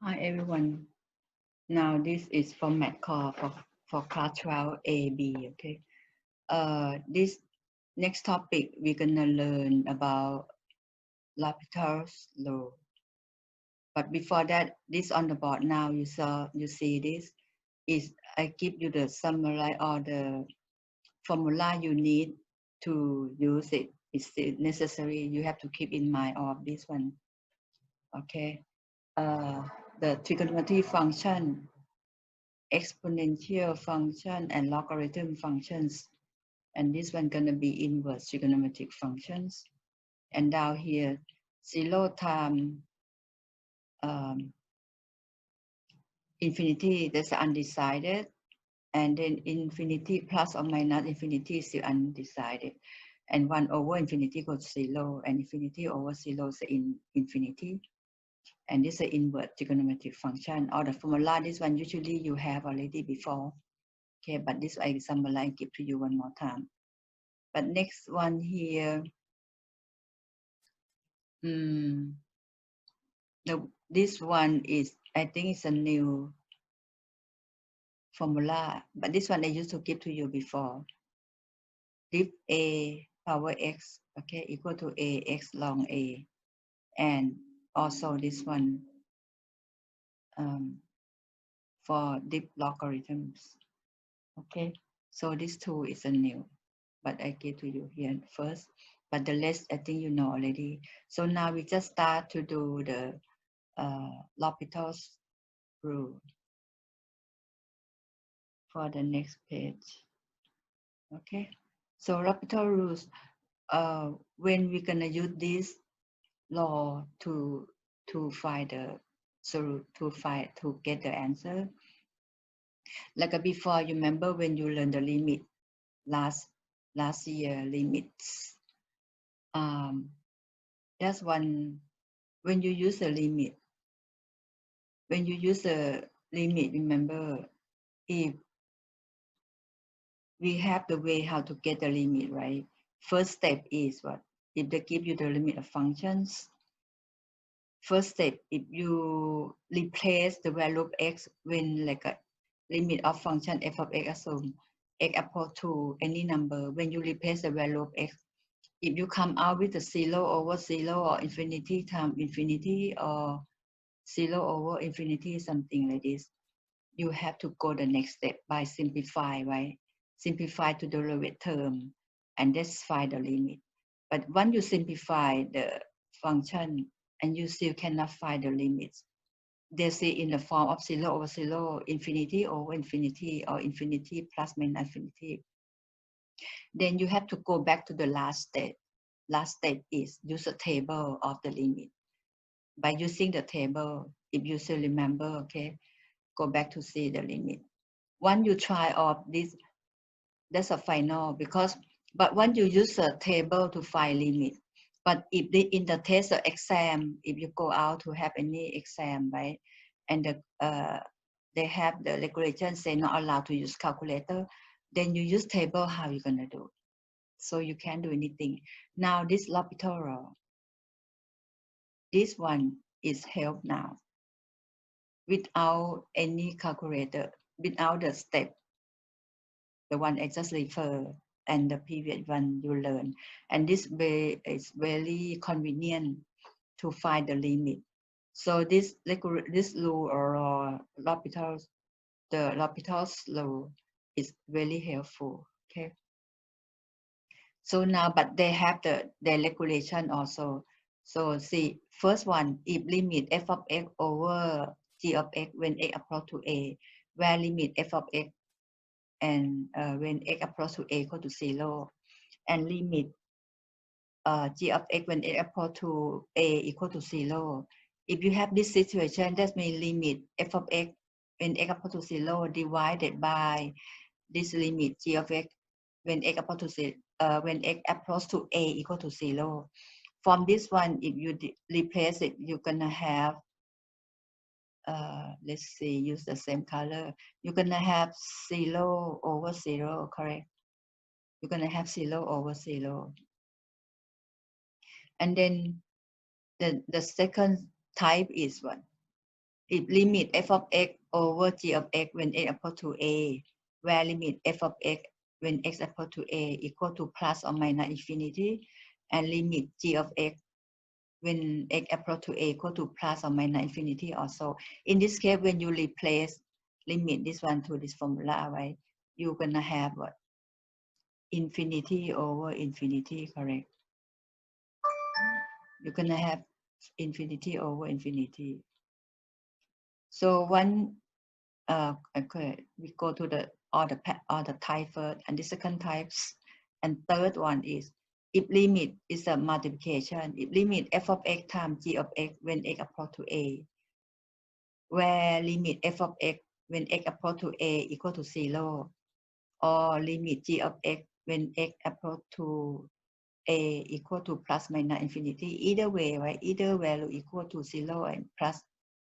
Hi everyone. Now this is format call for class 12 A B. Okay. This next topic we're gonna learn about L'Hopital's law. But before that, this on the board now you see this is I give you the summary or the formula you need to use it. It's necessary. You have to keep in mind all of this one. Okay. Uh, the trigonometry function, exponential function, and logarithm functions. And this one gonna be inverse trigonometric functions. And down here, 0 time um, infinity, that's undecided. And then infinity plus or minus infinity is still undecided. And 1 over infinity goes to 0, and infinity over 0 is in infinity. And this is an inverse trigonometric function. Or the formula, this one usually you have already before. Okay, but this I summarize give to you one more time. But next one here, this one is, I think it's a new formula, but this one I used to give to you before. Diff a power x, okay, equal to a x log a. And also this one for deep logarithms. Okay, so this two is a new, but I give to you here first. But the rest I think you know already. So now we just start to do the L'Hopital's rule for the next page. Okay, so L'Hopital rules. When we're gonna use this law to find the to get the answer, like before, you remember when you learned the limit last year limits. That's one when you use the limit. When you use the limit, remember if we have the way how to get the limit, right? First step is what? If they give you the limit of functions, first step, if you replace the value of x when like a limit of function f of x assume x equal to any number, when you replace the value of x, if you come out with a 0 over 0 or infinity times infinity or 0 over infinity, something like this, you have to go the next step by simplify, right? Simplify to the lowest term and that's find the limit. But once you simplify the function and you still cannot find the limits, they say in the form of 0 over 0, infinity over infinity, or infinity plus minus infinity. Then you have to go back to the last step. Last step is use a table of the limit. By using the table, if you still remember, okay, go back to see the limit. Once you try of this, that's a final but when you use a table to find limit, but if in the test or exam, if you go out to have any exam, right, and they have the regulation say not allowed to use calculator, then you use table, how you gonna do? So you can't do anything. Now this L'Hopital, this one is help now without any calculator, without the step, the one I just refer and the previous one you learn. And this way is very convenient to find the limit. So this rule or L'Hopital's, the L'Hopital's law is very helpful. Okay. So now, but they have the regulation also. So see, first one, if limit f of x over g of x when x approach to a, where limit f of x and when x approach to a equal to 0, and limit g of x when x approach to a equal to 0. If you have this situation, that means limit f of x when x approach to 0 divided by this limit g of x when x approach to 0, when x approach to a equal to 0. From this one, if you replace it, you're gonna have let's see, use the same color. You're gonna have 0 over 0, correct? You're gonna have 0 over 0. And then the second type is what? if limit f of x over g of x when x equal to a, where limit f of x when x equal to a equal to plus or minus infinity, and limit g of x when x equal to a equal to plus or minus infinity also. In this case, when you replace limit this one to this formula, right, you're gonna have what? Infinity over infinity, correct? You're gonna have infinity over infinity. So one, okay, we go to the all the type first, and the second types, and third one is if limit is a multiplication. If limit f of x times g of x when x equal to a, where limit f of x when x equal to a equal to 0, or limit g of x when x equal to a equal to plus minus infinity. Either way, right? Either value equal to 0 and plus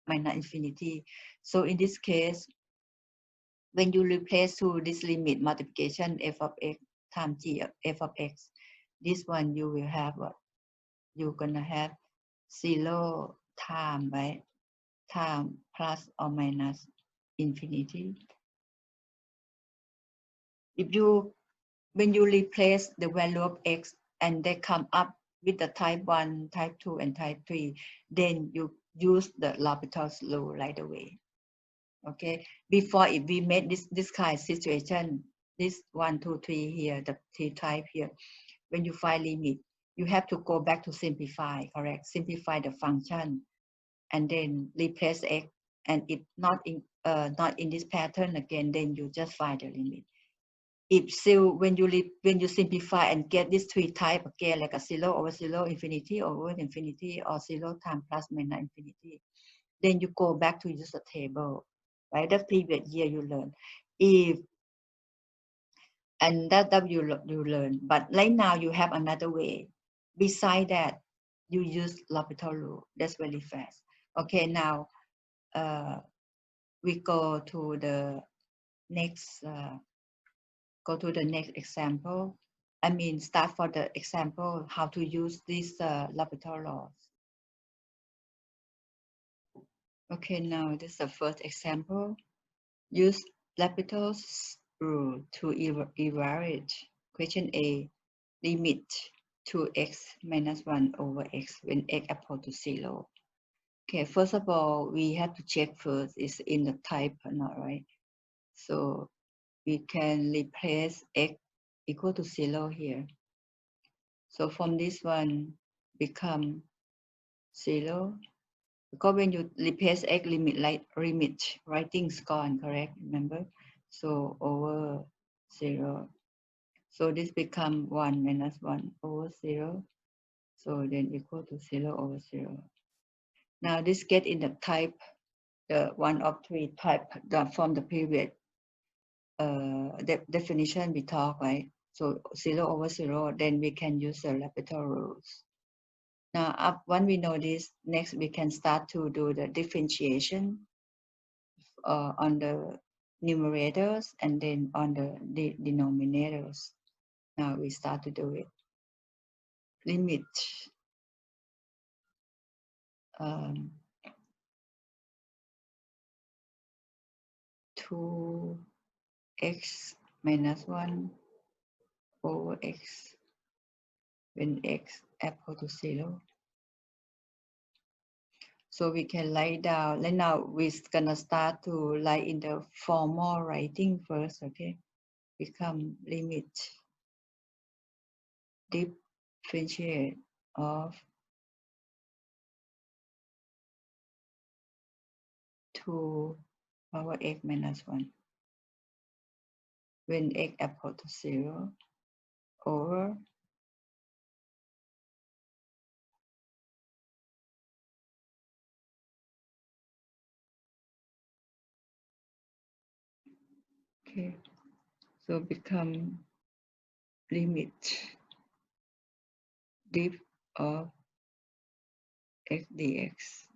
minus infinity. So in this case, when you replace to this limit multiplication f of x times g of f of x, this one you will have what? You're gonna have 0 time, right? Time plus or minus infinity. If you, when you replace the value of x and they come up with the type 1, type 2, and type 3, then you use the L'Hopital's rule right away. Okay, before if we made this kind of situation, this 1, 2, 3 here, the 3 type here, when you find limit, you have to go back to simplify, correct? Simplify the function and then replace x, and if not in this pattern again, then you just find the limit. If so, when you simplify and get these 3 type again, like a 0 over 0, infinity over infinity, or 0 times plus minus infinity, then you go back to use the table, right? The previous year you learn. If and that you learn, but right now you have another way. Beside that, you use L'Hopital rule. That's very fast. Okay, now we go to the next. Go to the next example. I mean, start for the example how to use this L'Hopital laws. Okay, now this is the first example. Use L'Hopital's rule to evaluate question A. Limit 2x minus 1 over x when x equal to 0. Okay, first of all, we have to check first is in the type or not, right? So we can replace x equal to 0 here. So from this one become 0, because when you replace x limit, like limit, writing's gone, correct? Remember? So over 0. So this become 1 minus 1 over 0. So then equal to 0 over 0. Now this get in the type, the 1 of 3 type from the previous definition we talk, right? So 0 over 0, then we can use the L'Hopital rules. Now, when we know this, next we can start to do the differentiation on the numerators and then on the denominators. Now we start to do it. Limit 2x minus 1 over x when x equal to 0. So we can write down, and now we're gonna start to write in the formal writing first, okay? Become limit differentiate of 2 power x minus 1 when x equal to 0 over okay, so become limit diff of x dx.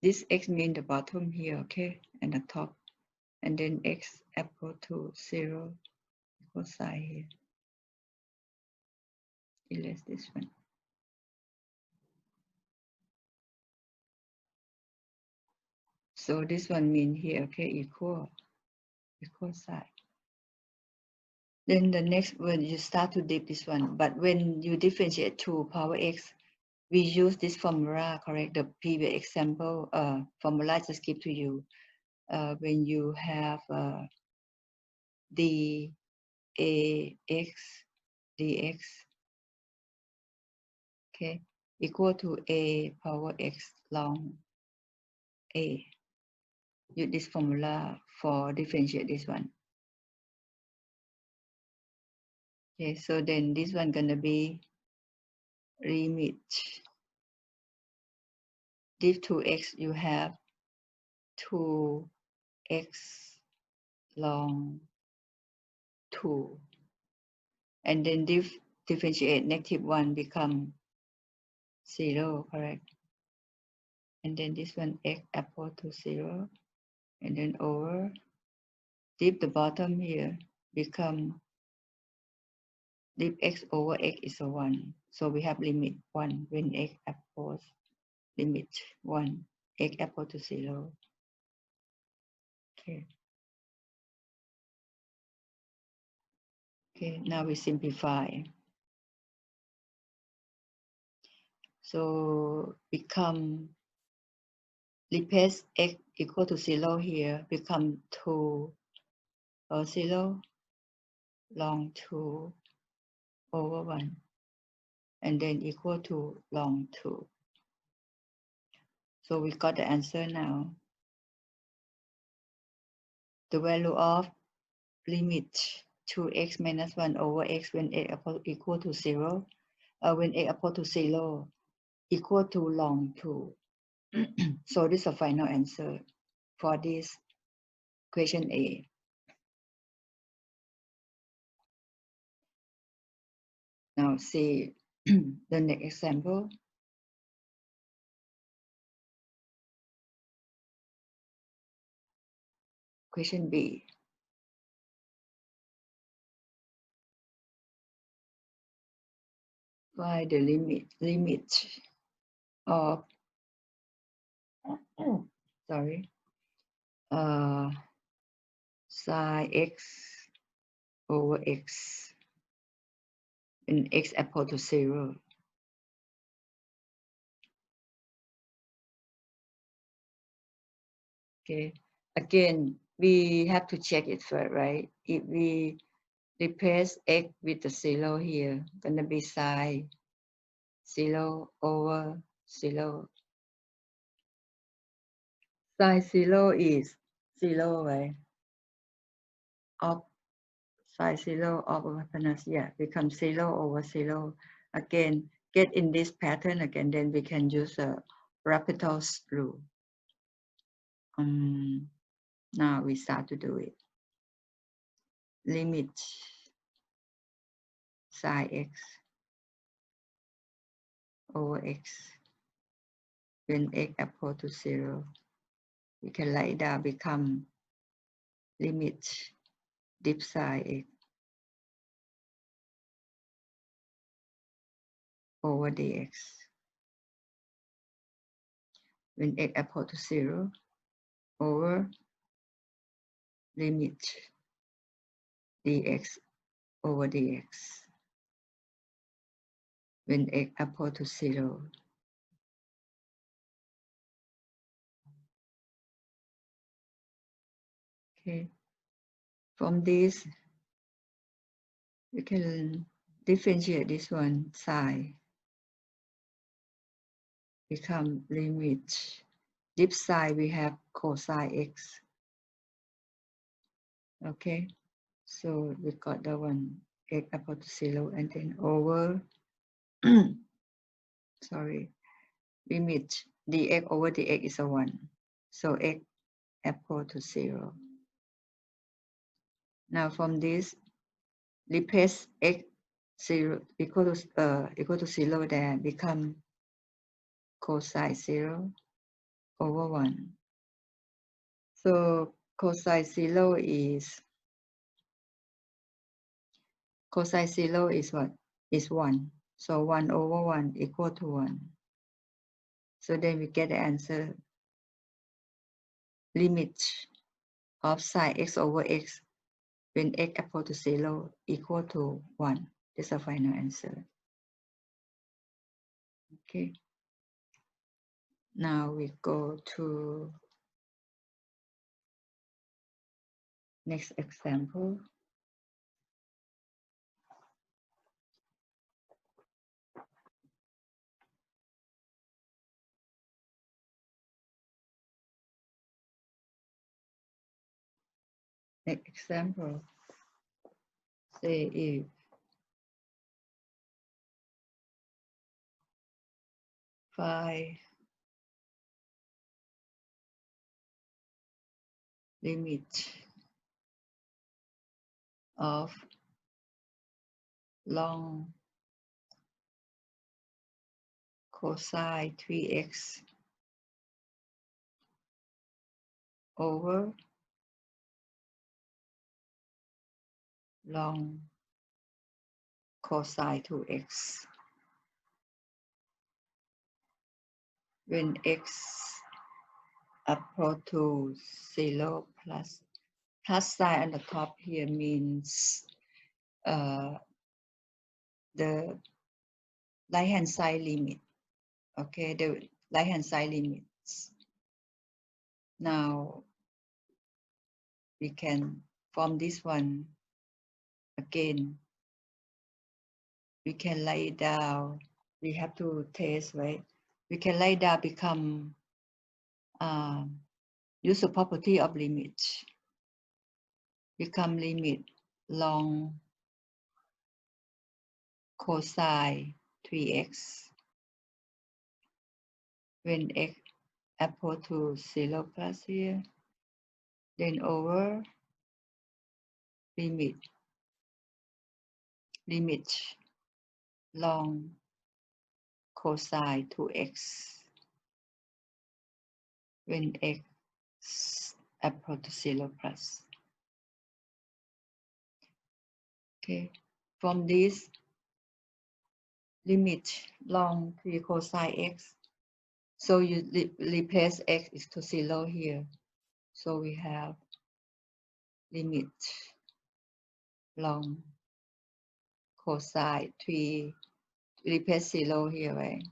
This x mean the bottom here, okay, and the top, and then x equal to 0 equal sign here. Erase this one. So this one mean here, okay, equal side. Then the next one, you start to dip this one. But when you differentiate to power x, we use this formula, correct? The previous example formula I just give to you. When you have dAx dx, okay, equal to a power x long a. Use this formula for differentiate this one. Okay, so then this one gonna be limit div to x, you have 2x long 2, and then differentiate -1 become 0, correct? And then this one x equal to 0, and then over div the bottom here become div x over x is a 1. So we have limit 1 when x equals limit 1, x equal to 0. Okay. Okay, now we simplify. So become replace x equal to 0 here, become 2 0 long 2 over 1, and then equal to long 2. So we got the answer now. The value of limit 2x minus 1 over x when x equal to 0, when x equal to 0 equal to long 2. So this is a final answer for this question A. Now see the next example. Question B. Find the limit of sorry sin x over x when x equal to 0. Okay, again we have to check it first, right? If we replace x with the 0 here, gonna be sin 0 over 0. Sin 0 is 0, right? Of sin 0 of hypotenuse, yeah, becomes 0 over 0. Again, get in this pattern again, then we can use a L'Hopital's rule. Now we start to do it. Limit sin x over x when x equal to 0. We can write down become limit div sin x over dx when x equal to 0 over limit dx over dx when x equal to 0. Okay, from this you can differentiate this one sine become limit div sine, we have cosine x. Okay, so we got the one x equal to 0, and then over sorry, limit dx over dx is a 1, so x equal to 0. Now from this replace x 0 equal to 0 there, become cosine 0 over 1. So cosine 0 is what? Is 1. So 1 over 1 equal to 1. So then we get the answer limit of sine x over x when x equal to 0 equal to 1. This is the final answer. Okay. Now we go to next example. Next example, say if find limit of long cosine 3x over long cosine 2x when x approach to 0 plus sign on the top here means the right hand side limit. Okay, the right hand side limits. Now we can from this one again. We can lay down. We have to test, right? We can lay down become use the property of limit. Become limit long cosine 3x when x approach to 0 plus here, then over limit long cosine 2x when x approach to 0 plus. Okay, from this limit long 3 cosine x, so you replace x is to 0 here. So we have limit long cosine 3, replace 0 here, right?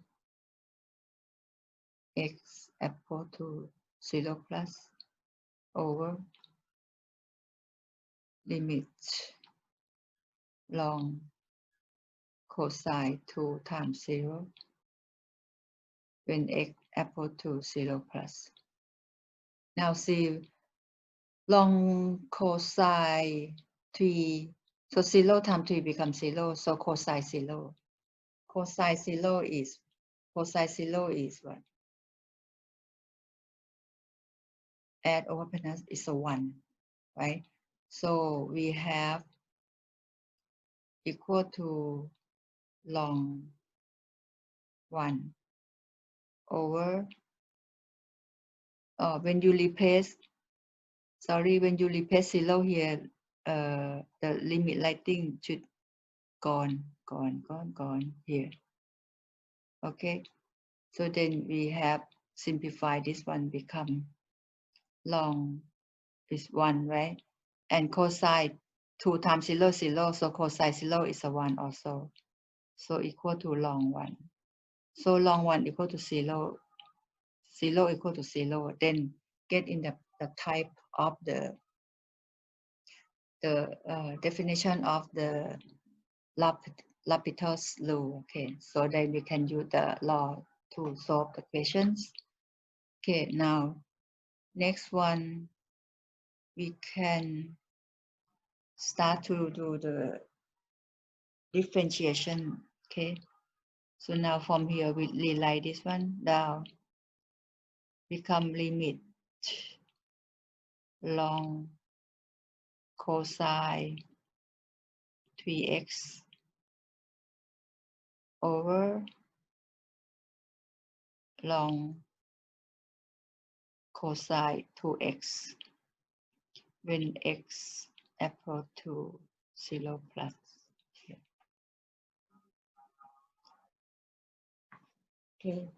X equal to 0 plus over limit long cosine 2 times 0 when x equal to 0 plus. Now see long cosine 3, so 0 times 3 becomes 0, so cosine 0. Cosine 0 is what? Add over minus is a 1, right? So we have equal to long 1 over when you replace 0 here, the limit lighting should gone here. Okay, so then we have simplified this one become long is 1, right? And cosine 2 times 0, 0, so cosine 0 is a 1 also. So equal to long 1. So long 1 equal to 0, 0 equal to 0, then get in the type of the definition of the L'Hopital's law. Okay, so then we can use the law to solve the questions. Okay, now next one we can start to do the differentiation. Okay, so now from here we rewrite this one down, become limit long cosine 3x over long cosine 2x when x equal to 0 plus. Okay,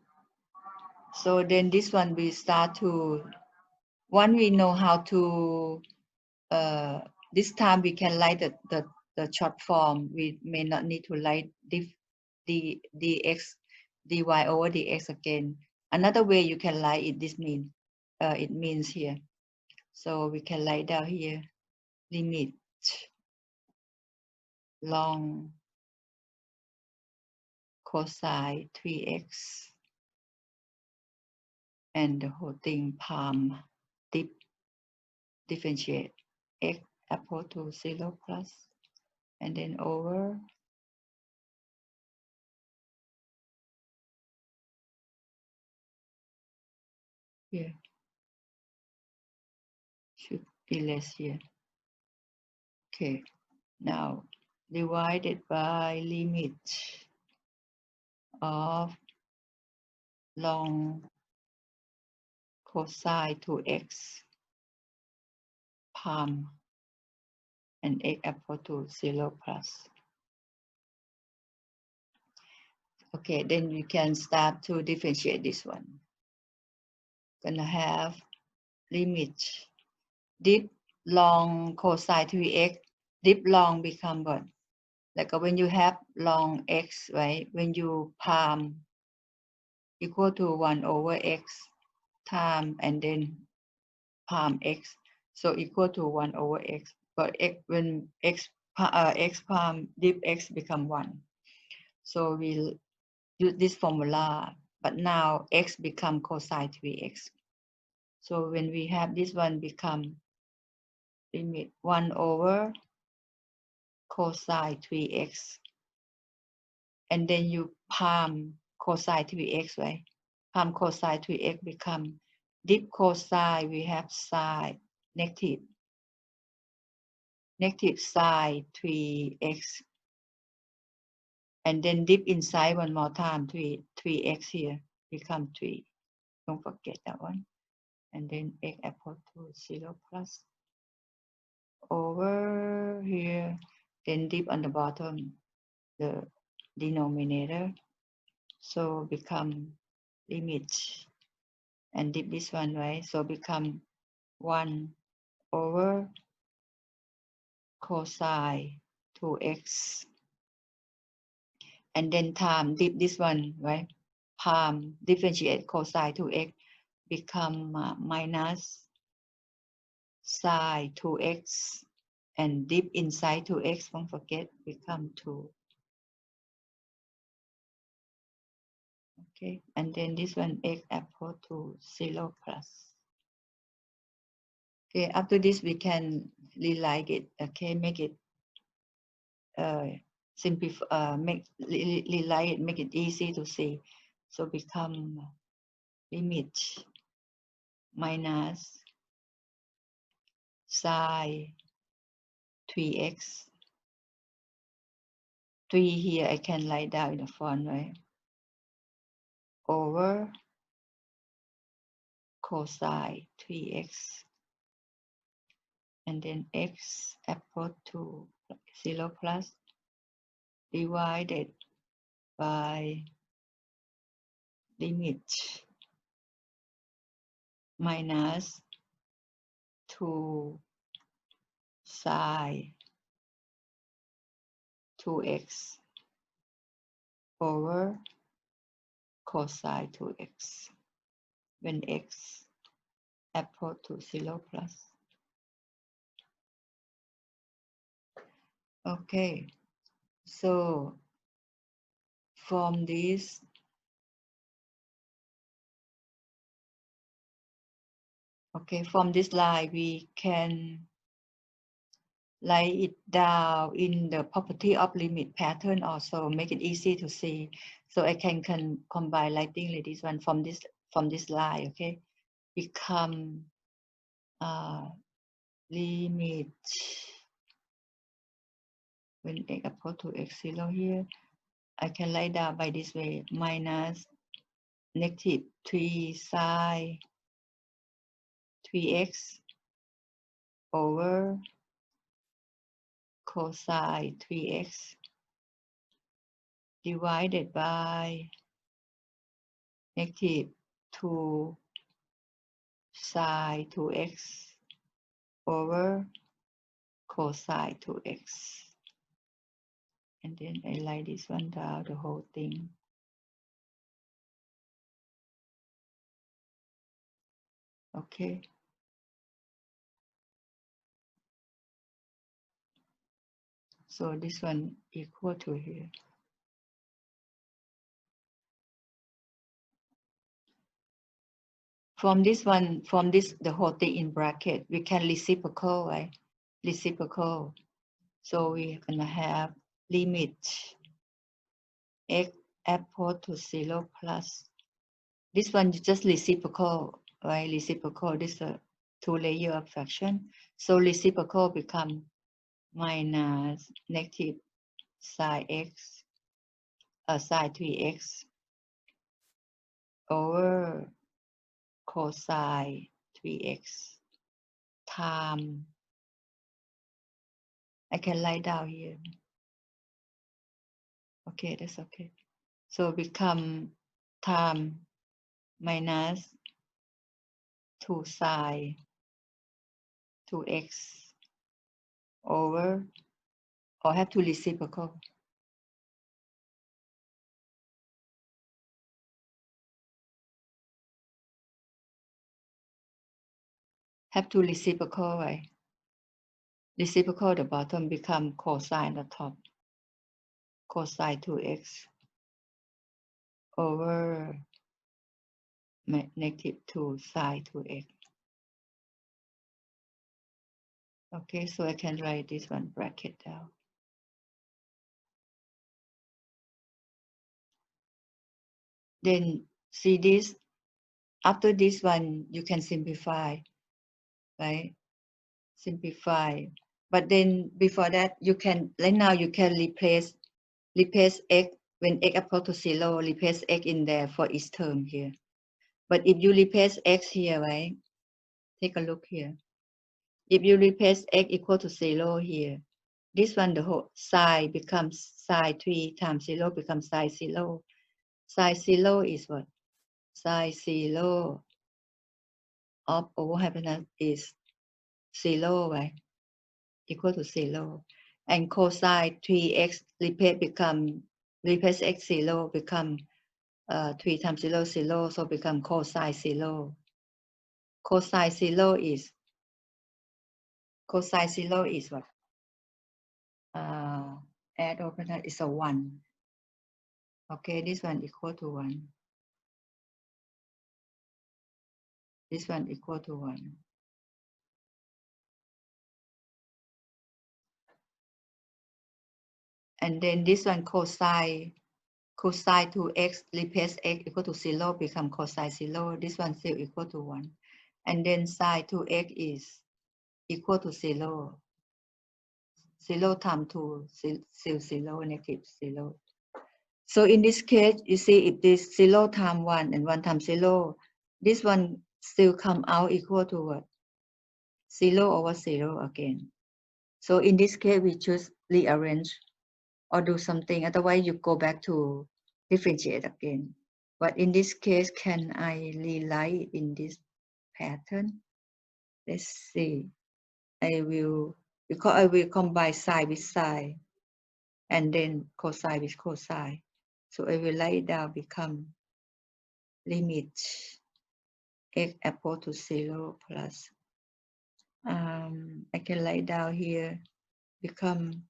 so then this one we start to Once we know how to, this time we can write the short form. We may not need to write dx dy over dx again. Another way you can write it, this means, it means here. So we can write down here, limit long cosine 3x and the whole thing palm differentiate x equal to 0 plus, and then over here, should be less here. Okay, now divided by limit of long cosine 2x palm and x equal to 0 plus. Okay, then you can start to differentiate this one. Gonna have limit dip long cosine 3x, dip long become what? Like when you have long x, right? When you palm equal to 1 over x time and then palm x, so equal to 1 over x. But x, when x palm dip x become 1. So we'll use this formula, but now x become cosine 3x. So when we have this one become limit 1 over cosine 3x, and then you palm cosine 3x, right? Palm cosine 3x become dip cosine, we have sine negative sine 3x, and then dip inside one more time, 3x here become 3. Don't forget that one. And then x equal to 0 plus over here, then dip on the bottom, the denominator, so become limit and dip this one, right? So become 1 over cosine 2x, and then time dip this one, right? Palm differentiate cosine 2x become minus sine 2x, and dip inside 2x, don't forget, become 2. Okay, and then this one x equal to 0 plus. Okay, after this we can rewrite it. Okay, make it simplify, rewrite it, make it easy to see. So become limit minus sine 3x. 3 here I can write down in the font, right? Over cosine 3x, and then x equal to 0 plus divided by limit minus 2 sine 2x over cosine 2x when x equal to 0 plus. Okay, so from this, okay, from this line we can write it down in the property of limit pattern also, make it easy to see. So I can combine writing like this one from this line, okay, become limit when x equal to x0 here, I can write down by this way, minus negative 3 sine 3x over cosine 3x divided by negative 2 sine 2x over cosine 2x. And then I write this one down, the whole thing. Okay. So this one equal to here. From this one, from this, the whole thing in bracket, we can reciprocal, right? Reciprocal. So we're gonna have limit x apple to 0 plus. This one is just reciprocal, right? Reciprocal, this is a two-layer of fraction. So reciprocal become minus negative sine x, sine 3x over cosine 3x time. I can write down here. Okay, that's okay. So become time minus 2 sine 2x over, or have to reciprocal. Have to reciprocal, right? Reciprocal, the bottom become cosine the top. Cosine 2x over negative 2 sine 2x. Okay, so I can write this one bracket down. Then see this, after this one, you can simplify, right? Simplify. But then before that, you can, right now you can replace x, when x equal to 0, replace x in there for each term here. But if you replace x here, right? Take a look here. If you replace x equal to 0 here, this one, the whole sine becomes sine 3 times 0 becomes sine 0. Sine 0 is what? Sine 0 of over hypotenuse is 0, right? Equal to 0. And cosine 3x replace x 0 become 3 times 0, 0, so become cosine 0. Cosine 0 is what? Add over that is a 1. Okay, this one equal to 1. This one equal to 1. And then this one cosine 2x replace x equal to 0 become cosine 0. This one still equal to 1. And then sine 2x is equal to 0. 0 times 2, still 0, negative 0. So in this case, you see if this 0 times 1 and 1 times 0, this one still come out equal to what? 0 over 0 again. So in this case, we choose rearrange or do something. Otherwise, you go back to differentiate again. But in this case, can I rewrite in this pattern? Let's see. Because I will combine sine with sine and then cosine with cosine. So I will write down become limit x equal to 0 plus. I can write down here become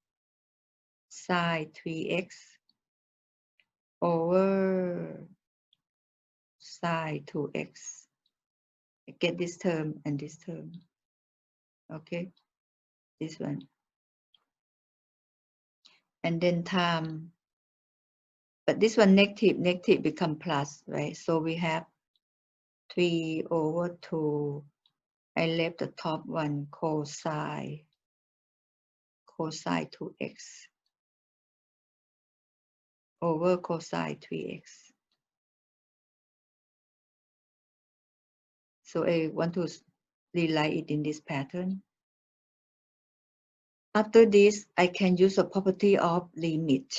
sine 3x over sine 2x. I get this term and this term. Okay, this one. And then time, but this one negative become plus, right? So we have 3 over 2. I left the top one cosine 2x over cosine 3x. So I want to rewrite it in this pattern. After this, I can use the property of limit.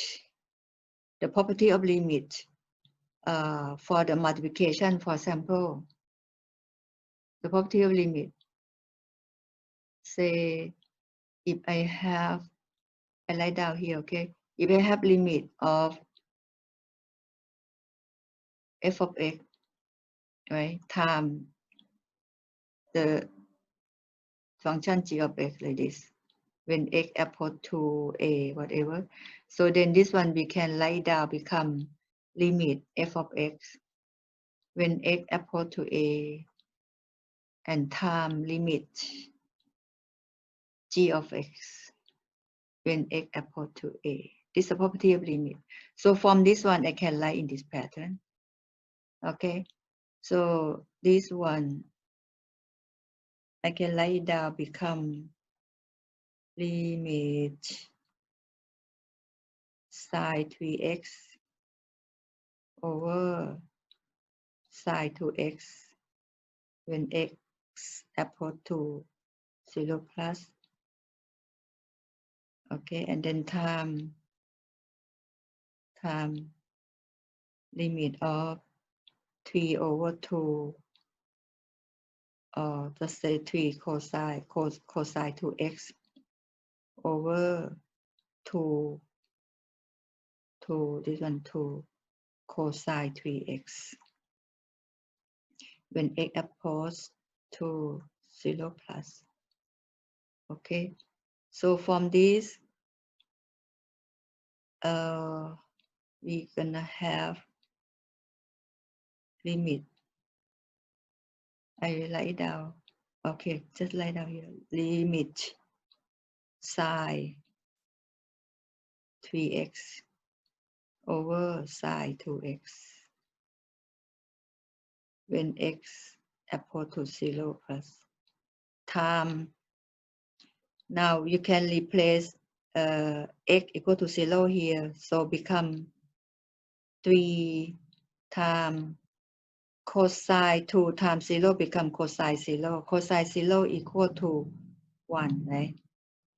The property of limit for the multiplication, for example, the property of limit. Say if I write down here, okay? If I have limit of f of x, right, time the function g of x like this, when x approach to a whatever. So then this one we can write down become limit f of x when x approach to a and time limit g of x when x approach to a. This is the property of limit. So from this one I can write in this pattern. Okay, so this one I can write down become limit sine 3x over sine 2x when x approach to 0 plus. Okay, and then time limit of 3 over 2 or just say 3 cosine 2x over 2 this one 2 cosine 3x when x approach to 0 plus. Okay, so from this we're gonna have limit. I write it down. Okay, just write down here. Limit sine 3x over sine 2x when x approach to 0 plus time. Now you can replace x equal to 0 here, so become 3 times cosine 2 times 0 become cosine 0. Cosine 0 equal to 1, right?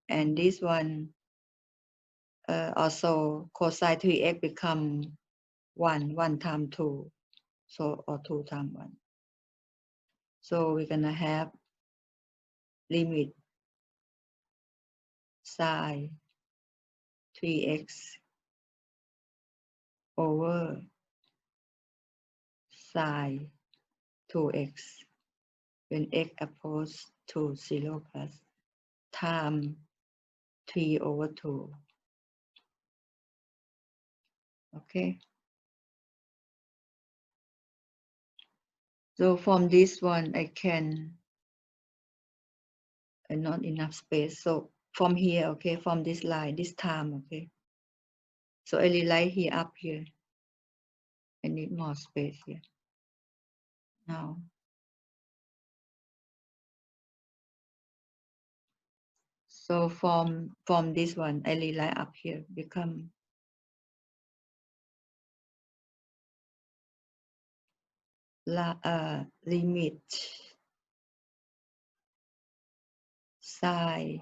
And this one also cosine 3x become 1 times 2, so or 2 times 1. So we're gonna have limit sine 3x over sine 2x when x approach to 0 plus times 3 over 2. Okay. So from this one, I can not enough space. So from here, okay, from this line, this time, okay. So I rewrite here up here. I need more space here. Now, so from this one, I rewrite up here become limit sine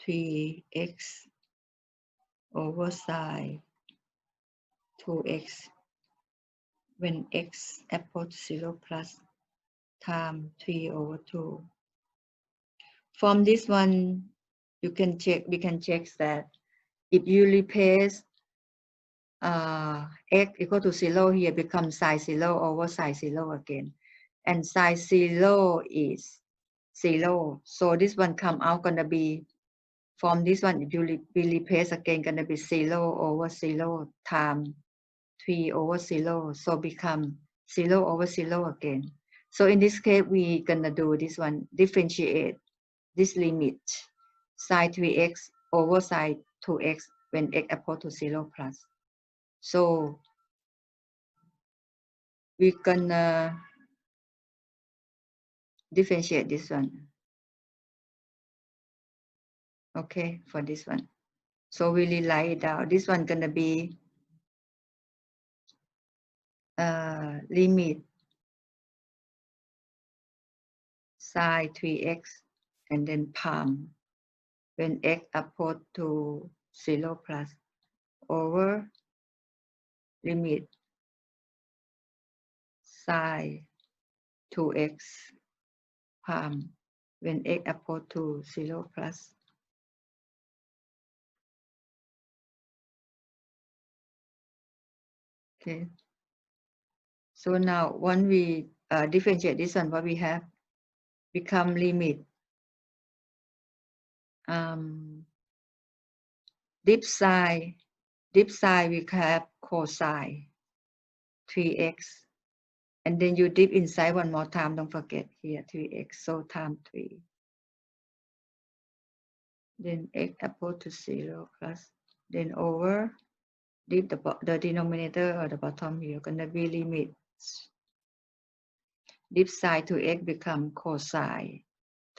3x over sine 2x when x approach 0 plus time 3 over 2. From this one, you can check. We can check that if you replace x equal to 0 here, becomes sine 0 over sine 0 again, and sine 0 is 0. So this one come out gonna be from this one. If you replace again, gonna be 0 over 0 times 3 over 0. So become 0 over 0 again. So in this case, we gonna do this one, differentiate this limit sine 3x over sine 2x when x approach to 0 plus. So we're gonna differentiate this one. Okay, for this one. So we rewrite it down. This one gonna be limit sine 3x and then palm when x approach to 0 plus over limit sine 2x palm when x approach to 0 plus. Okay. So now when we differentiate this one, what we have become limit dip side we have cosine 3x, and then you dip inside one more time, don't forget here 3x, so times 3, then x approach to 0 plus, then over dip the denominator or the bottom here gonna be limit dip side to x become cosine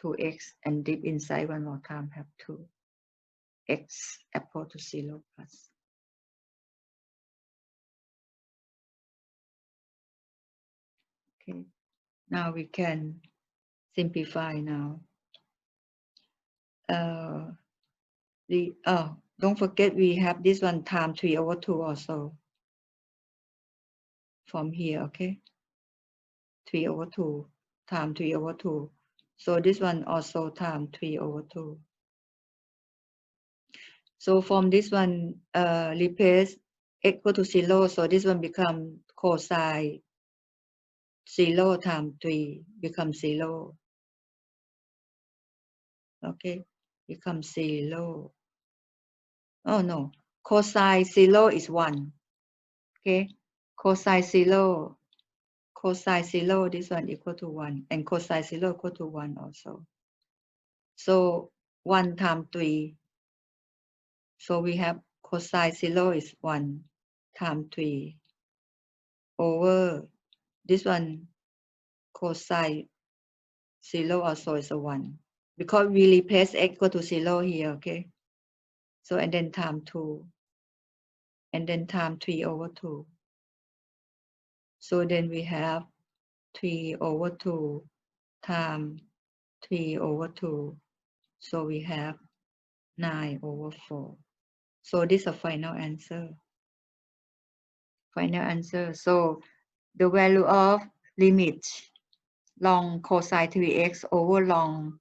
2x, and dip inside one more time have 2x approach to 0 plus. Okay, now we can simplify now. Don't forget we have this one time 3 over 2 also from here, okay? 3 over 2 times 3 over 2. So this one also times 3 over 2. So from this one, replace x equal to 0. So this one become cosine 0 times 3 become 0. Okay, become 0. Oh no, cosine 0 is 1. Okay, cosine 0, this one equal to 1, and cosine 0 equal to 1 also. So 1 times 3. So we have cosine 0 is 1 times 3 over this one cosine 0 also is a 1, because we replace x equal to 0 here, okay? So and then times 2, and then times 3 over 2. So then we have 3 over 2 times 3 over 2. So we have 9 over 4. So this is a final answer. Final answer. So the value of limit long cosine 3x over long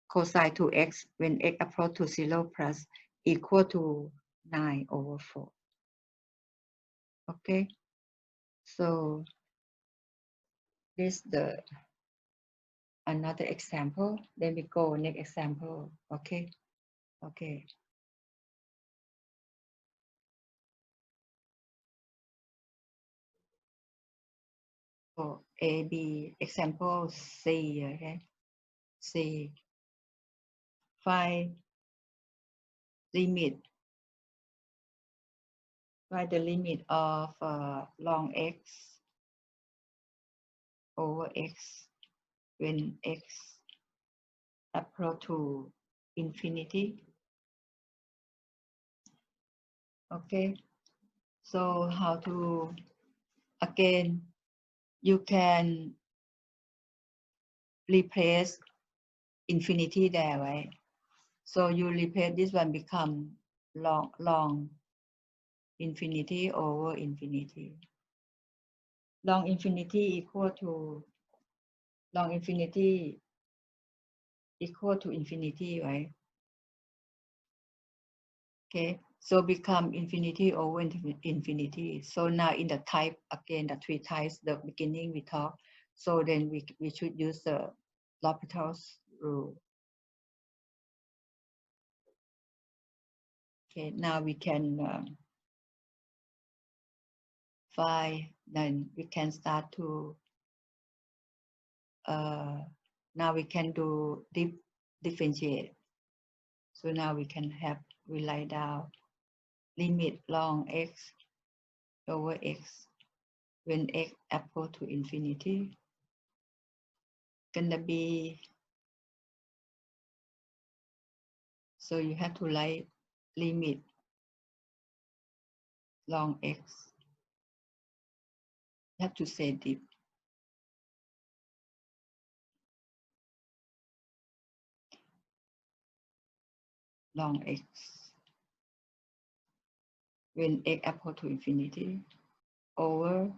cosine 2x when x approach to 0 plus equal to 9 over 4. Okay. So this the another example. Then we go next example. Okay. Okay. So A, B, example C, okay? C, find limit, find the limit of long x over x when x approach to infinity. Okay, so how to, again, you can replace infinity there, right? So you replace this one become long infinity over infinity. Long infinity equal to infinity, right? Okay, so become infinity over infinity. So now in the type, again, the 3 types, the beginning we talk. So then we should use the L'Hopital's rule. Okay, now we can find, then we can start to, now we can do differentiate. So now we can have, we write down limit long x over x when x approach to infinity gonna be, so you have to write limit long x, you have to say dip long x when x approach to infinity over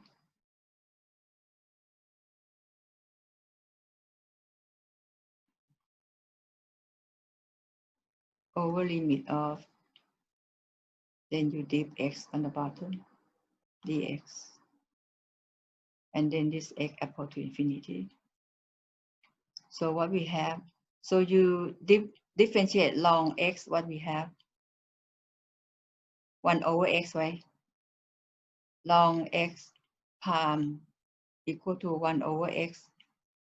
over limit of, then you dip x on the bottom, dx. And then this x approach to infinity. So what we have, so you differentiate long x, what we have? 1 over x, right? Long x prime equal to 1 over x,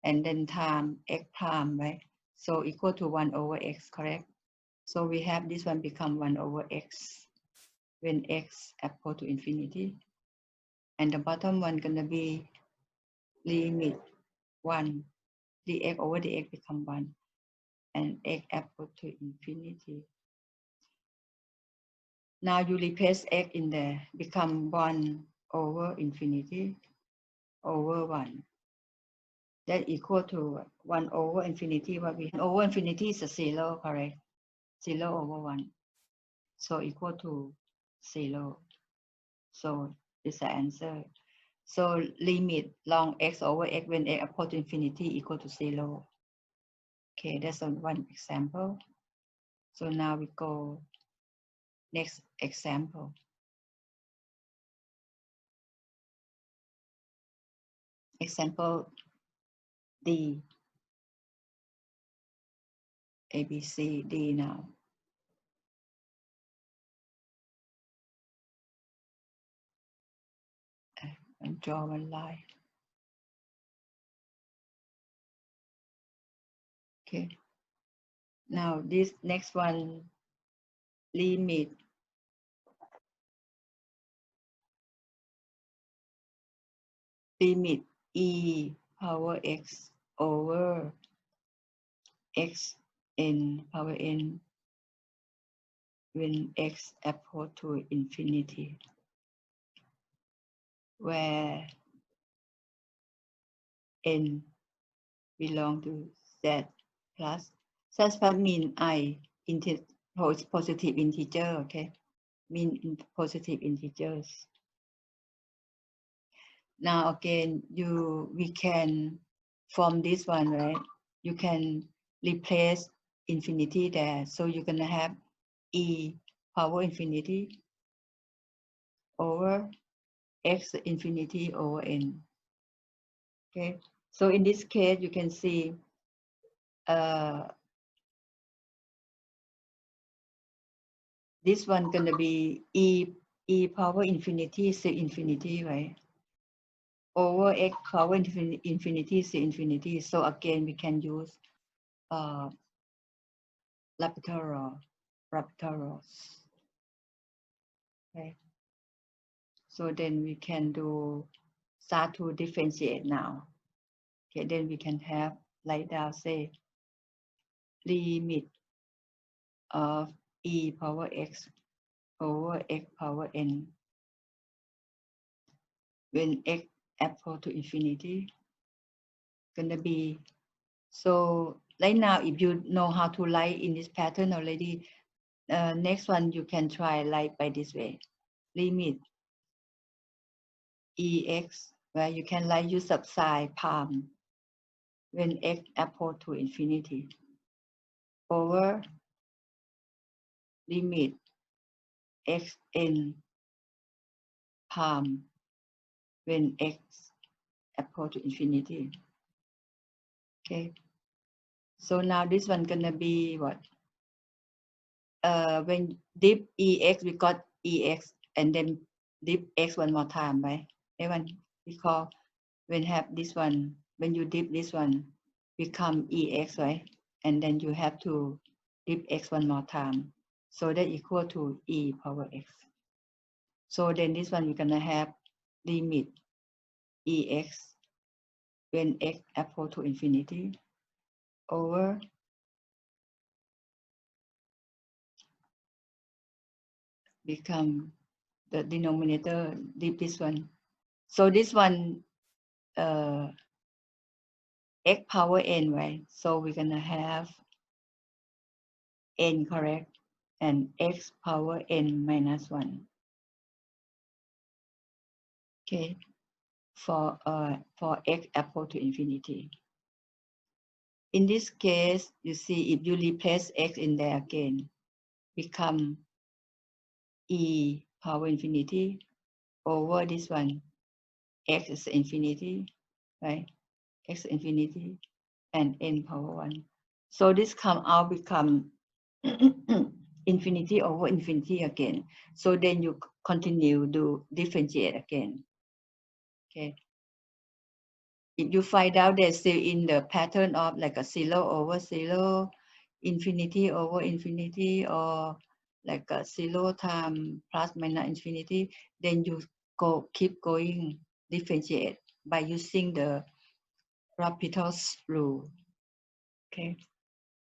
and then time x prime, right? So equal to 1 over x, correct? So we have this one become 1 over x when x equal to infinity. And the bottom one gonna be limit 1, dx over dx become 1, and x equal to infinity. Now you replace x in there, become 1 over infinity over 1. That equal to 1 over infinity. What we have over infinity is a 0, correct? 0 over 1. So equal to 0. So it's the answer. So limit long x over x when x equal to infinity equal to 0. Okay, that's one example. So now we go next example. Example D. A, B, C, D now. And draw one line. Okay. Now this next one, limit e power x over x n power n when x equal to infinity, where n belong to z plus. Z plus mean I positive integer, okay? Mean positive integers. Now again, we can from this one, right? You can replace infinity there. So you're gonna have e power infinity over x infinity over n. Okay. So in this case, you can see this one gonna be e power infinity to infinity, right? Over x power infinity to infinity. So again, we can use L'Hopital. Okay. So then we can start to differentiate now. Okay, then we can have like down, say, limit of e power x over x power n when x equal to infinity gonna be. So right now, if you know how to write in this pattern already, next one you can try write by this way. Limit ex, where you can write use subside palm when x equal to infinity over limit xn palm when x equal to infinity. Okay. So now this one gonna be what? When dip ex, we got ex, and then dip x one more time, right? Everyone recall when have this one, when you dip this one, become ex, right? And then you have to dip x one more time. So that equal to e power x. So then this one we're gonna have limit ex when x equal to infinity over become the denominator, dip this one. So this one x power n, right? So we're gonna have n, correct, and x power n minus 1. Okay, for x equal to infinity. In this case, you see if you replace x in there again, become e power infinity over this one, x is infinity, right? X infinity and n power 1. So this come out become infinity over infinity again. So then you continue to differentiate again. Okay. If you find out they're still in the pattern of like a 0 over 0, infinity over infinity, or like a 0 time plus minus infinity, then you keep going differentiate by using the L'Hopital's rule. Okay.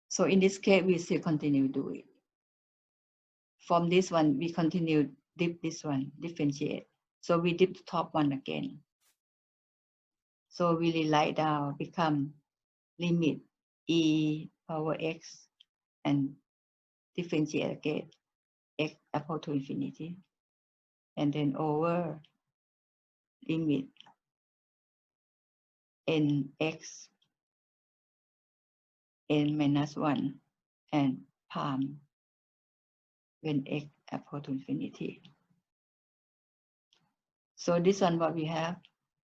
So in this case, we still continue do it. From this one, we continue dip this one, differentiate. So we dip the top one again. So we write down, become limit e power x and differentiate again, x equal to infinity. And then over limit nx n minus 1 and palm when x equal to infinity. So this one what we have.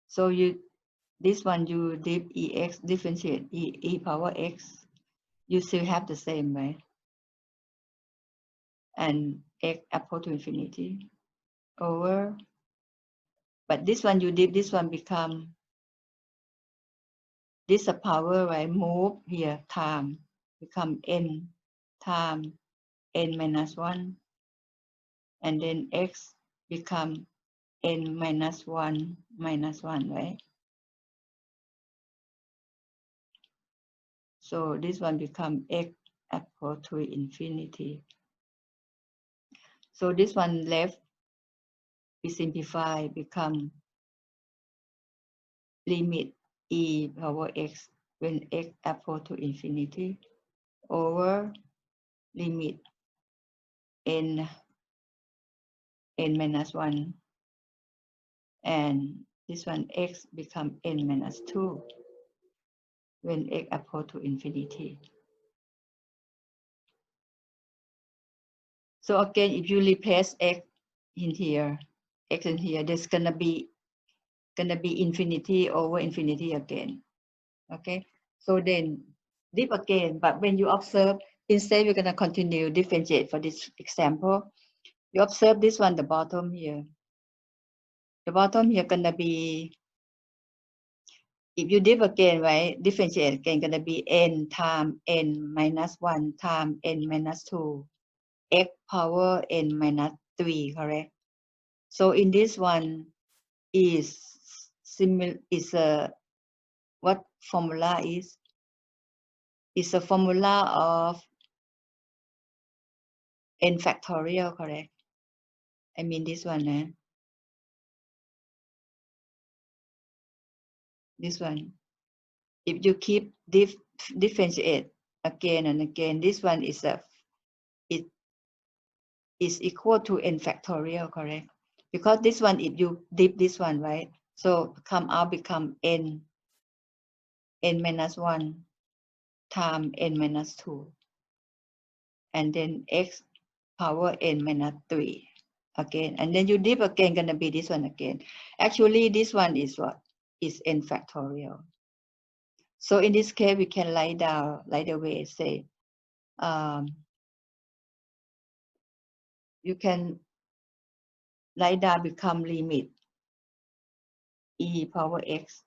So this one you dip ex differentiate e power x, you still have the same, right? And x equal to infinity over, but this one you dip, this one become this a power, right? Move here time become n time n minus 1, and then x become n minus 1 minus 1, right? So this one become x equal to infinity. So this one left, we simplify, become limit e power x when x equal to infinity over limit n minus 1, and this one x become n minus 2 when x equal to infinity. So again, if you replace x in here, there's gonna be infinity over infinity again. Okay, so then dip again, but when you observe, instead we're gonna continue differentiate for this example. You observe this one, the bottom here. The bottom here gonna be, if you dip again, right, differentiate again, gonna be n time n minus 1 time n minus 2, x power n minus 3, correct? So in this one is similar, is a, what formula is? It's a formula of n factorial, correct? I mean this one, eh? This one. If you keep differentiate again and again, this one is it is equal to n factorial, correct? Because this one, if you dip this one, right? So come out become n minus 1 time n minus 2, and then x power n minus 3 again, and then you dip again, gonna be this one again. Actually, this one is what? Is n factorial. So in this case, we can write down right away, say, you can write down become limit e power x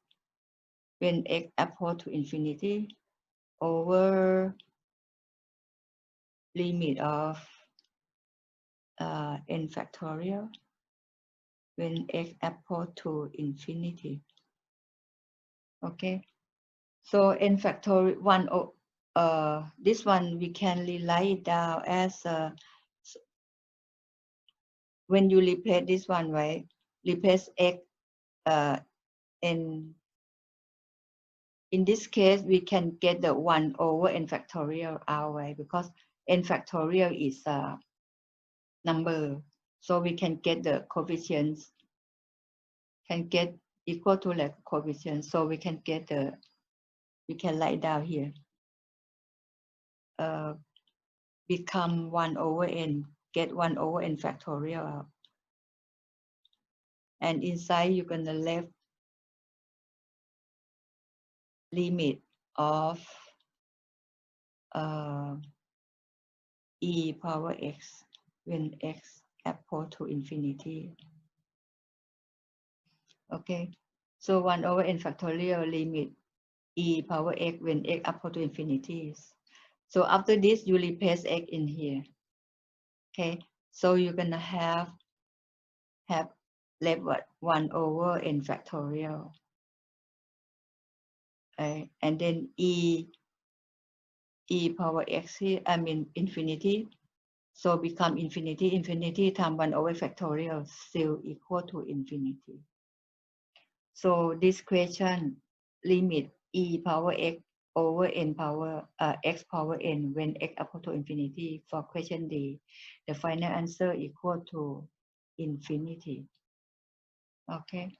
when x equal to infinity over limit of n factorial when x equal to infinity. Okay, so n factorial 1, this one we can write down as when you replace this one, right? Replace x n. In this case, we can get the 1 over n factorial out, right? Because n factorial is a number, so we can get the coefficients, can get equal to like coefficients, so we can get we can write down here. become 1 over n, get 1 over n factorial out. And inside you're gonna left limit of e power x when x approach to infinity. Okay, so 1 over n factorial limit e power x when x approach to infinity. So after this, you replace x in here. Okay, so you're gonna have left what 1 over n factorial, and then e power x here, I mean infinity. So become infinity. Infinity times 1 over factorial still equal to infinity. So this question limit e power x over n power x power n when x equal to infinity for question D. The final answer equal to infinity. Okay.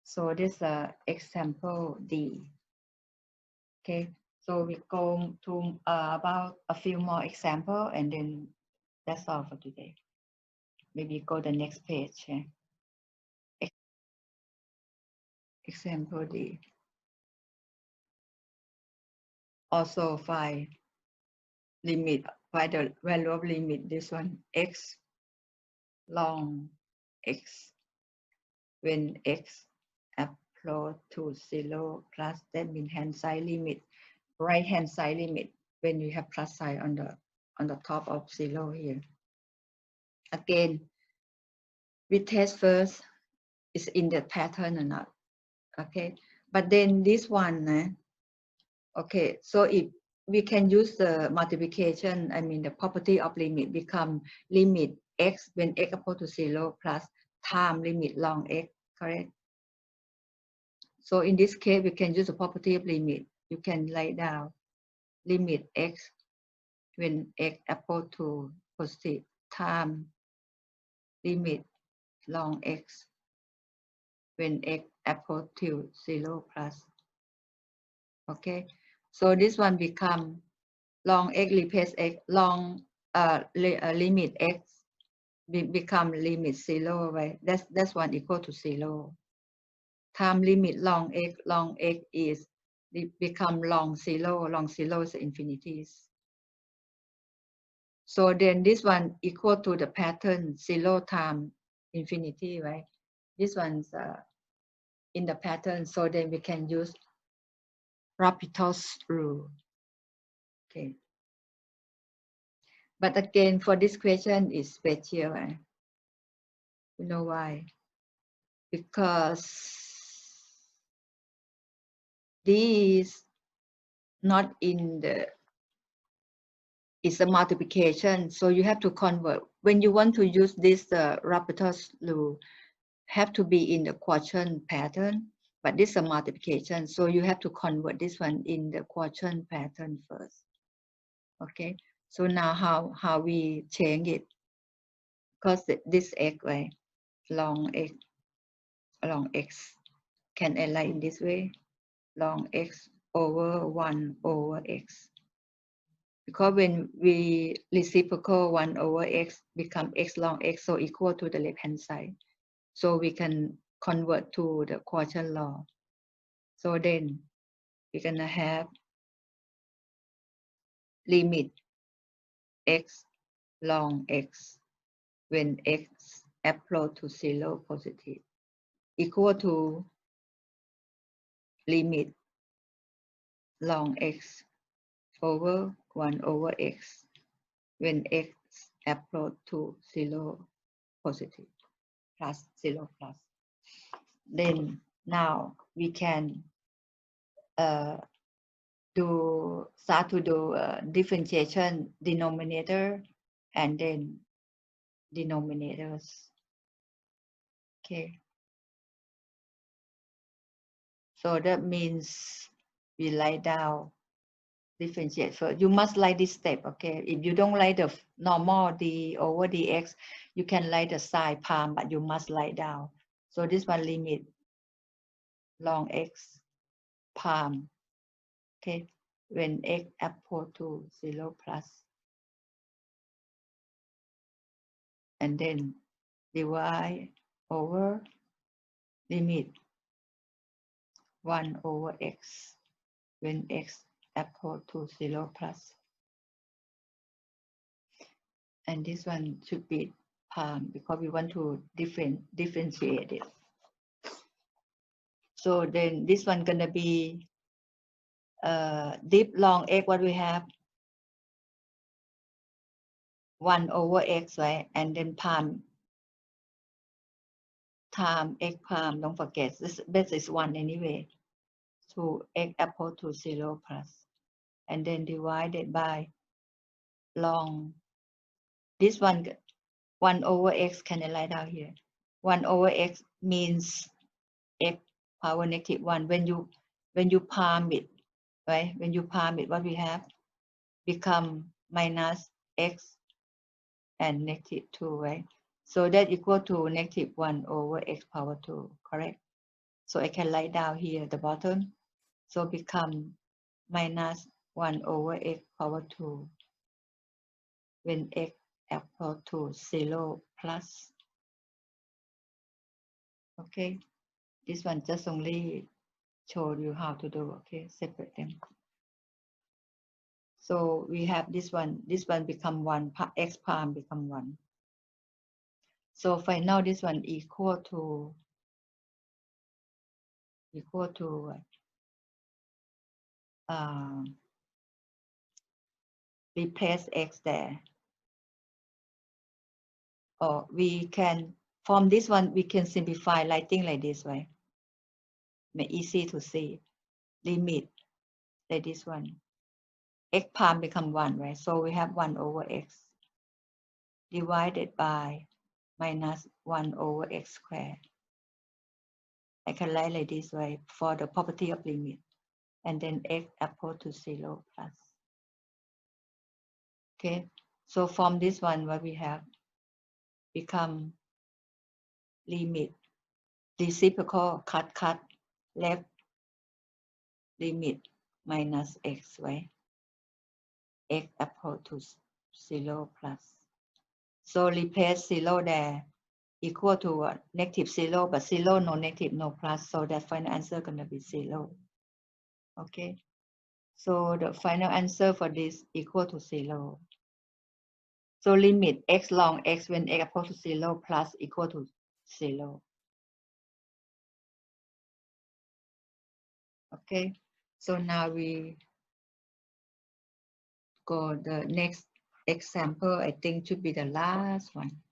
So this example D. Okay. So we go to about a few more example and then that's all for today. Maybe go the next page. Example D. Also find limit, find the value of limit, this one, x long x when x approach to 0 plus, that means hand side limit, right hand side limit when you have plus sign on the top of 0 here. Again, we test first is in the pattern or not. Okay, but then this one, okay, so if we can use the multiplication, I mean the property of limit become limit x when x equal to 0 plus time limit long x, correct? So in this case, we can use the property of limit. You can write down limit x when x equal to positive time limit long x when x equal to 0 plus. Okay, so this one become long x replace x, long limit x become limit 0, right? That's one equal to 0. Time limit long x is become long 0. Long 0 is infinities. So then this one equal to the pattern 0 time infinity, right? This one's in the pattern, so then we can use L'Hopital's rule. Okay. But again, for this question is special. Right? You know why? Because this not in the, it's a multiplication, so you have to convert. When you want to use this L'Hopital's rule, have to be in the quotient pattern, but this is a multiplication, so you have to convert this one in the quotient pattern first. Okay, so now how we change it? Because this x, right, long x can align in this way, long x over 1 over x. Because when we reciprocal 1 over x become x long x, so equal to the left hand side. So we can convert to the quotient law. So then we're gonna have limit x long x when x approach to 0 positive equal to limit long x over 1 over x when x approach to 0 positive plus 0 plus. Then now we can start to do differentiation denominator and then denominators. Okay. So that means we write down differentiate first. You must write this step, okay? If you don't write the normal d over dx, you can write the sine palm, but you must write down. So this one limit long x palm, okay? When x approach to 0 plus. and then divide over limit 1 over x when x equal to 0 plus. And this one should be palm because we want to differentiate it. So then this one gonna be deep long x, what we have 1 over x, right? And then palm time x palm, don't forget this is 1 anyway. So x equal to 0 plus, and then divided by long. This one 1 over x, can I write out here? 1 over x means x power negative 1. When you palm it, right? When you palm it, what we have become minus x and negative 2, right? So that equal to negative 1 over x power 2, correct? So I can write down here at the bottom. So become minus 1 over x power 2 when x equal to 0 plus. Okay, this one just only show you how to do, okay, separate them. So we have this one become 1, x palm become 1. So find now this one equal to replace x there. Or we can, from this one, we can simplify writing like this way. Make easy to see. Limit like this one. X palm become 1, right? So we have 1 over x divided by minus 1 over x squared. I can write like this way for the property of limit. And then x equal to 0 plus. Okay, so from this one, what we have become limit reciprocal cut left limit minus x, right? X equal to 0 plus. So replace 0 there equal to what? Negative 0, but 0 no negative no plus, so that final answer gonna be 0. Okay, so the final answer for this equal to 0. So limit x long x when x equal to 0 plus equal to 0. Okay, so now we go the next example. I think should be the last one.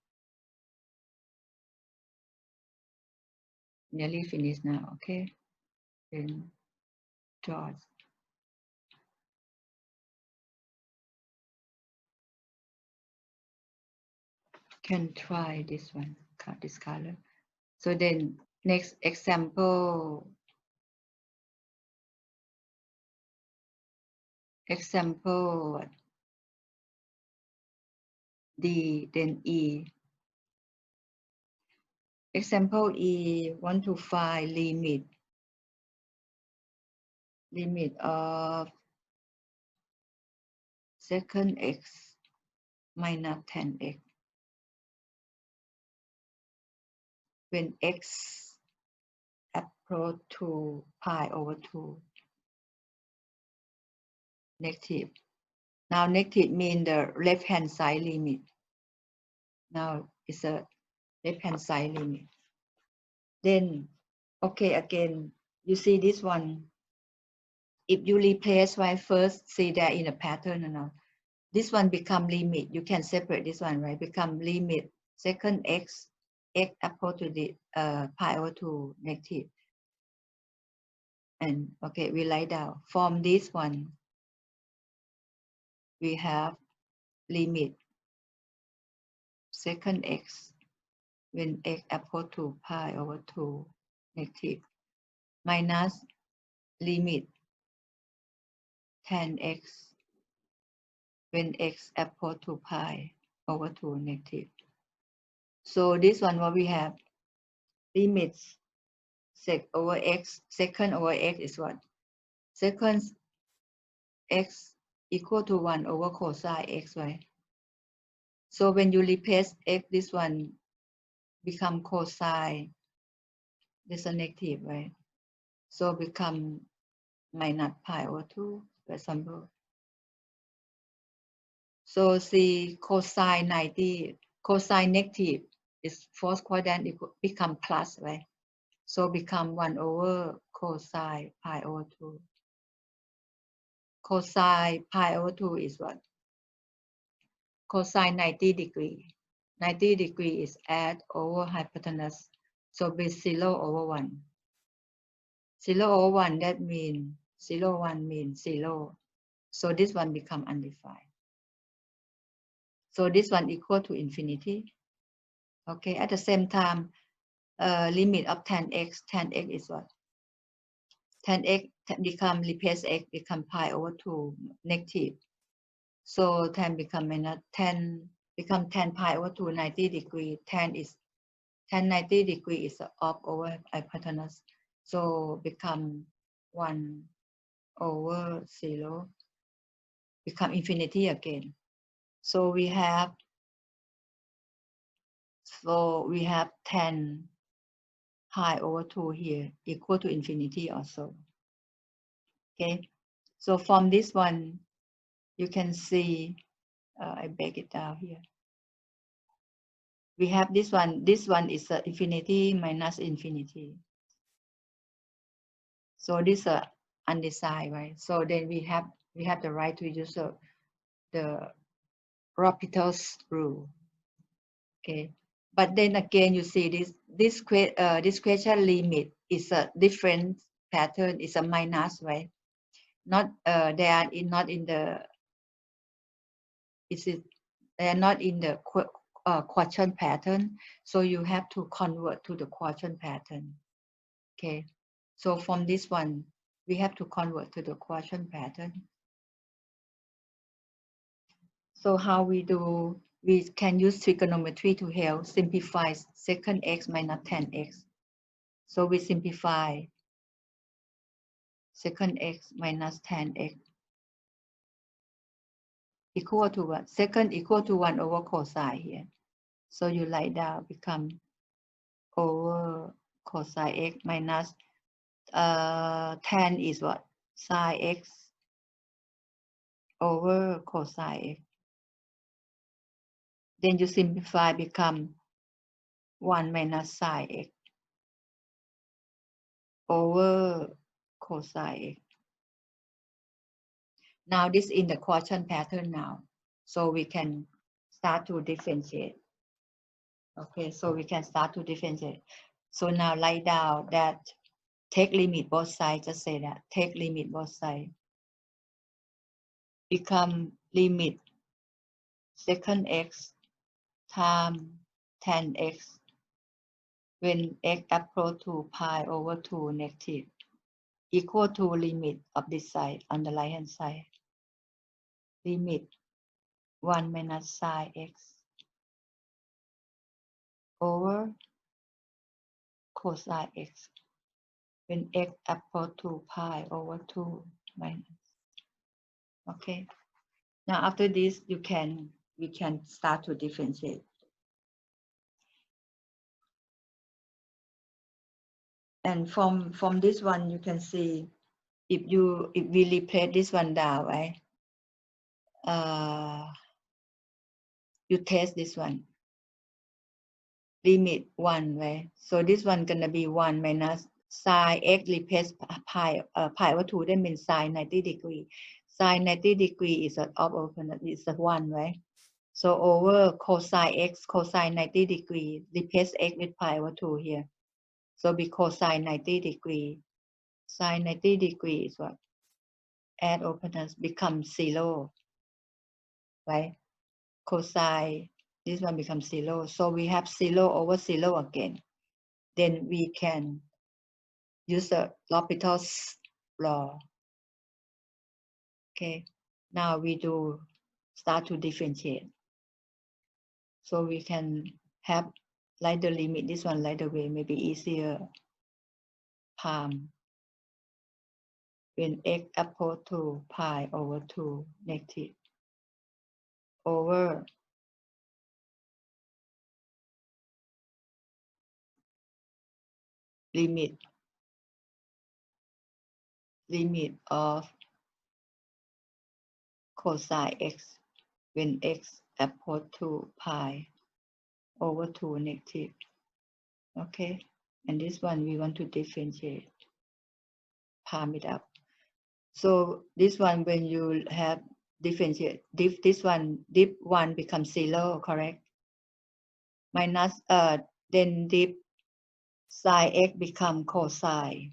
Nearly finished now. Okay, then George. Can try this one, this color. So then next example D, then E. Example E, want to find limit of second x minus 10x when x approach to pi over 2 negative. Now negative mean the left hand side limit. Now it's a left hand side limit. Then okay, again you see this one. If you replace right first, see that in a pattern or not. This one become limit. You can separate this one, right? Become limit second x equal to the pi over 2 negative. And okay, we write down from this one. We have limit second x when x equal to pi over 2 negative minus limit 10x when x equal to pi over 2 negative. So this one, what we have, limits sec over x, second over x is what? Second x equal to 1 over cosine x, right? So when you replace x, this one become cosine, this is negative, right? So become minus pi over 2, for example. So see cosine 90, cosine negative is fourth quadrant become plus, right? So become 1 over cosine pi over 2. Cosine pi over 2 is what? Cosine 90 degree. 90 degree is at over hypotenuse. So be 0 over 1. 0 over 1, that means 0, 1 means 0. So this one become undefined. So this one equal to infinity. Okay, at the same time, limit of tan x is what? Tan x become replace x become pi over 2 negative. So tan become minus 10 become 10 pi over 2 90 degree. Tan 90 degree is off over hypotenuse. So become 1 over 0 become infinity again. So we have 10 pi over 2 here equal to infinity also. Okay, so from this one you can see, I break it down here. We have this one is infinity minus infinity. So this is undecided, right? So then we have the right to use the L'Hopital's rule. Okay, but then again you see this question limit is a different pattern. It's a minus, right? Not they are not in the they are not in the quotient pattern. So you have to convert to the quotient pattern. Okay, so from this one we have to convert to the quotient pattern. So how we do? We can use trigonometry to help simplify secant x minus tan x. So we simplify secant x minus tan x equal to what? Secant equal to 1 over cosine here. So you write down become over cosine x minus tan is what? Sine x over cosine x. Then you simplify become 1 minus sine x over cosine x. Now this in the quotient pattern now. So we can start to differentiate. Okay, so we can start to differentiate. So now write down that take limit both sides, just say that, take limit both sides. Become limit secant x times tan x when x approach to pi over 2 negative equal to limit of this side on the right hand side. Limit 1 minus sine x over cosine x when x approach to pi over 2 minus. Okay. Now after this, we can start to differentiate. And from this one, you can see if we replace this one down, right? You test this one. Limit 1, right? So this one gonna be 1 minus sine x replace pi over 2. That means sine 90 degree. Sine 90 degree is an open. It's a 1, right? So over cosine x, cosine 90 degree, replace x with pi over 2 here. So be cosine 90 degree. Sine 90 degree is what? Add openness becomes 0, right? Cosine, this one becomes 0. So we have 0 over 0 again. Then we can use the L'Hopital's law. Okay, now we do start to differentiate. So we can have like the limit, this one like the way, maybe easier. Palm when x approach to pi over 2 negative over limit of cosine x when x approach to pi over 2 negative. Okay, and this one we want to differentiate, palm it up. So this one, when you have differentiate, this one, dip 1 becomes 0, correct? Minus, then dip sine x become cosine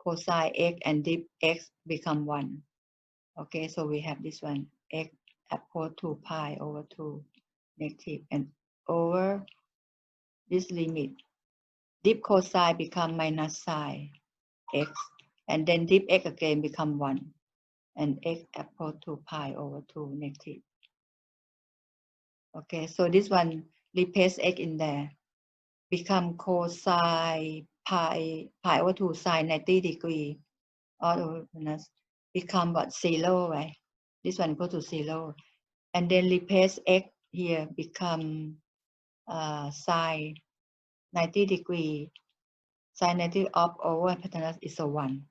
x, and dip x become 1. Okay, so we have this one, x approach to pi over 2 negative, and over this limit, dip cosine become minus sine x, and then dip x again become 1, and x approach to pi over 2 negative. Okay, so this one, replace x in there, become cosine pi over 2 sine 90 degree, or become what, 0, right? This one go to 0, and then replace x here, become sine 90 degree, sine 90 up over hypotenuse is a 1.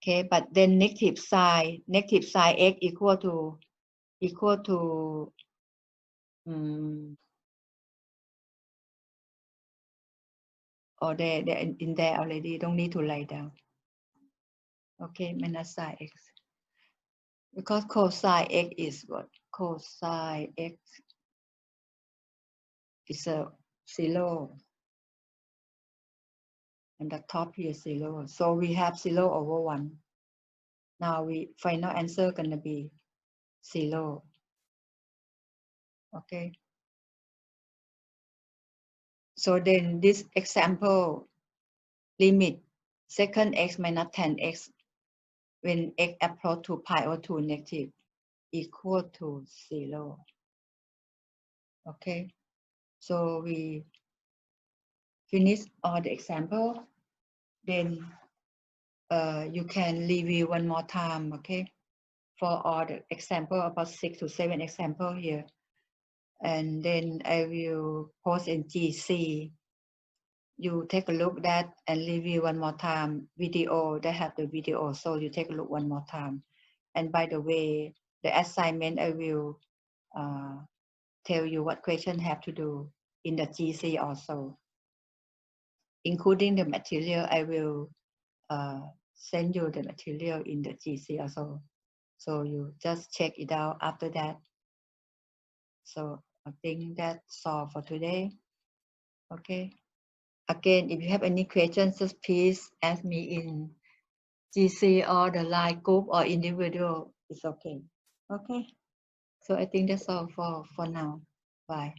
Okay, but then negative sine x equal to or they're in there already, don't need to write down. Okay, minus sine x, because cosine x is what? Cosine x is a 0, and the top here is 0, so we have 0 over 1. Now we final answer gonna be 0. Okay, so then this example, limit second x minus 10x when x approach to pi over 2 negative equal to 0. Okay, so we finish all the example. Then you can review one more time, okay, for all the example, about 6 to 7 example here. And then I will post in GC. You take a look at that and review one more time. Video, they have the video, so you take a look one more time. And by the way, the assignment, I will tell you what question have to do in the GC also. Including the material, I will send you the material in the GC also. So you just check it out after that. So I think that's all for today. Okay. Again, if you have any questions, just please ask me in GC or the Line group or individual. It's okay. Okay. So I think that's all for now. Bye.